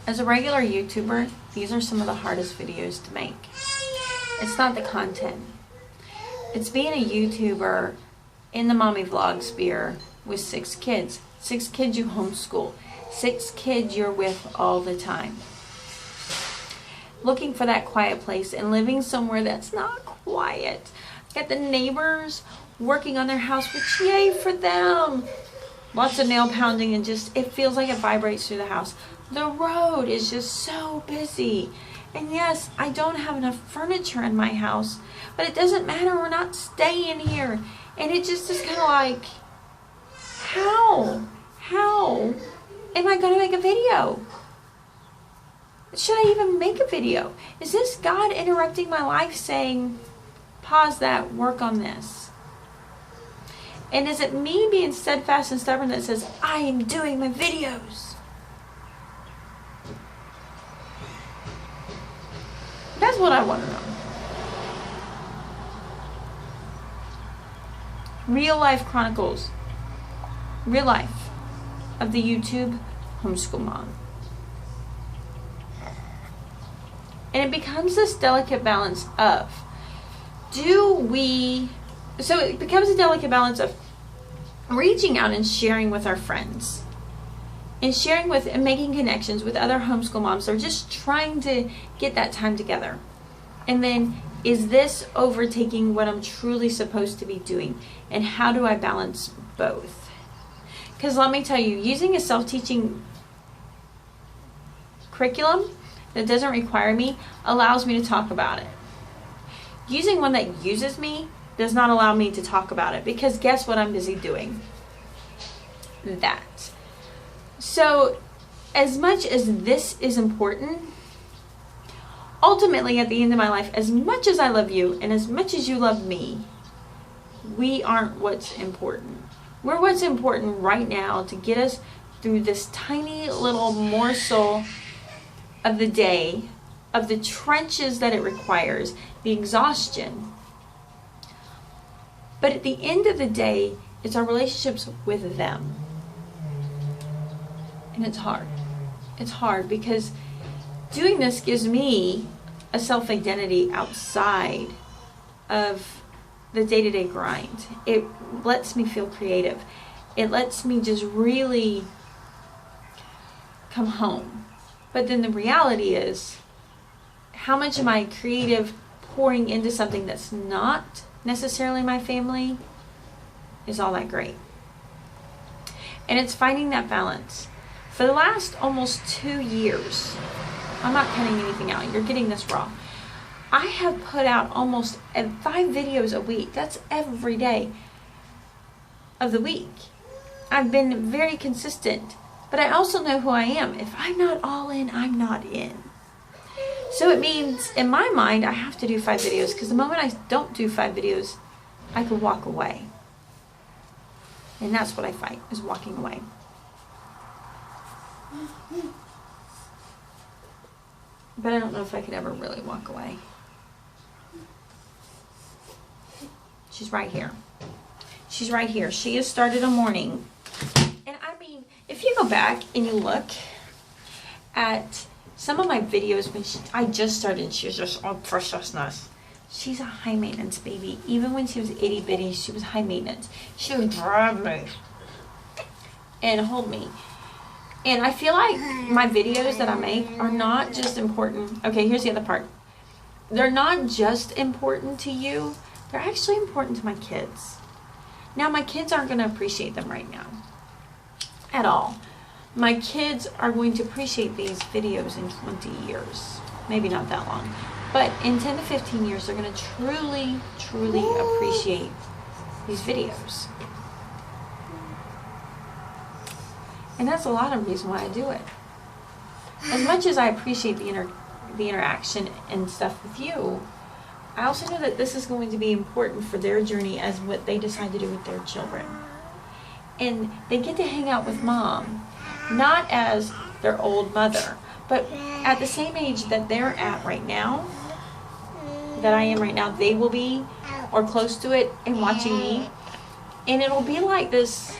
As a regular YouTuber, these are some of the hardest videos to make. It's not the content. It's being a YouTuber in the mommy vlog sphere with 6 kids. 6 kids you homeschool. 6 kids you're with all the time. Looking for that quiet place and living somewhere that's not quiet. Got the neighbors working on their house, which yay for them. Lots of nail pounding and just, it feels like it vibrates through the house. The road is just so busy. And yes, I don't have enough furniture in my house, but it doesn't matter, we're not staying here. And it just is kind of like, how am I going to make a video? Should I even make a video? Is this God interrupting my life saying, pause that, work on this? And is it me being steadfast and stubborn that says, I am doing my videos? That's what I want to know. Real life chronicles. Real life of the YouTube homeschool mom. And it becomes this delicate balance of, so it becomes a delicate balance of reaching out and sharing with our friends. And sharing with and making connections with other homeschool moms that are just trying to get that time together. And then, is this overtaking what I'm truly supposed to be doing? And how do I balance both? Because let me tell you, using a self-teaching curriculum that doesn't require me allows me to talk about it. Using one that uses me does not allow me to talk about it, because guess what I'm busy doing? That. So, as much as this is important, ultimately at the end of my life, as much as I love you and as much as you love me, we aren't what's important. We're what's important right now to get us through this tiny little morsel of the day, of the trenches that it requires, the exhaustion. But at the end of the day, it's our relationships with them. And it's hard. It's hard because doing this gives me a self-identity outside of the day-to-day grind. It lets me feel creative. It lets me just really come home. But then the reality is, how much am I creative pouring into something that's not necessarily my family is all that great. And it's finding that balance. For the last almost 2 years, I'm not cutting anything out, you're getting this raw. I have put out almost 5 videos a week. That's every day of the week. I've been very consistent, but I also know who I am. If I'm not all in, I'm not in. So it means, in my mind, I have to do 5 videos, because the moment I don't do 5 videos, I could walk away. And that's what I fight, is walking away. But I don't know if I could ever really walk away. She's right here. She's right here. She has started a morning. And I mean, if you go back and you look at some of my videos when I just started, she was just all preciousness. She's a high maintenance baby. Even when she was itty bitty, she was high maintenance. She would grab me and hold me. And I feel like my videos that I make are not just important. Okay, here's the other part. They're not just important to you. They're actually important to my kids. Now, my kids aren't going to appreciate them right now. At all. My kids are going to appreciate these videos in 20 years. Maybe not that long. But in 10 to 15 years, they're going to truly, truly appreciate these videos. And that's a lot of the reason why I do it. As much as I appreciate the interaction and stuff with you, I also know that this is going to be important for their journey as what they decide to do with their children. And they get to hang out with mom, not as their old mother, but at the same age that they're at right now, that I am right now, they will be, or close to it, and watching me. And it'll be like this,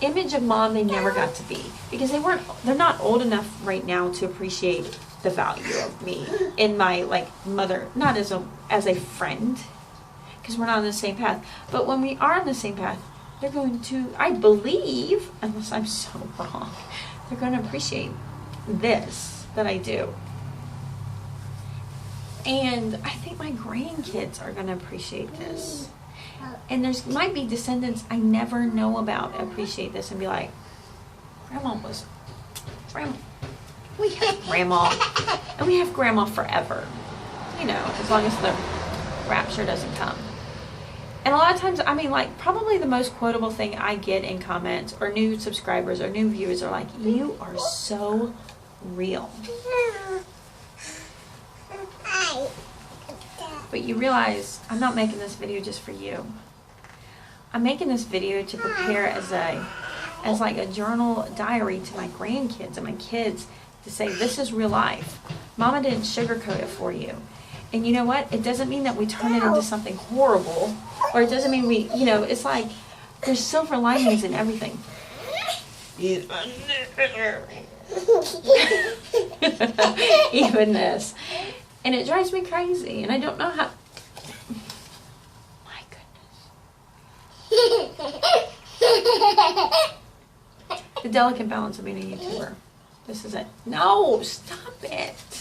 image of mom they never got to be, because they're not old enough right now to appreciate the value of me in my like mother, not as a friend, because we're not on the same path. But when we are on the same path, they're going to, I believe, unless I'm so wrong, they're going to appreciate this that I do. And I think my grandkids are going to appreciate this. And there's might be descendants I never know about appreciate this and be like, Grandma, we have Grandma, and we have Grandma forever, you know, as long as the rapture doesn't come. And a lot of times, I mean, like, probably the most quotable thing I get in comments or new subscribers or new viewers are like, you are so real. But you realize I'm not making this video just for you. I'm making this video to prepare as like a journal diary to my grandkids and my kids to say, this is real life. Mama didn't sugarcoat it for you. And you know what? It doesn't mean that we turn it into something horrible, or it doesn't mean we, you know, it's like there's silver linings in everything. Even this. And it drives me crazy, and I don't know how. My goodness. The delicate balance of being a YouTuber. This is it. No, stop it.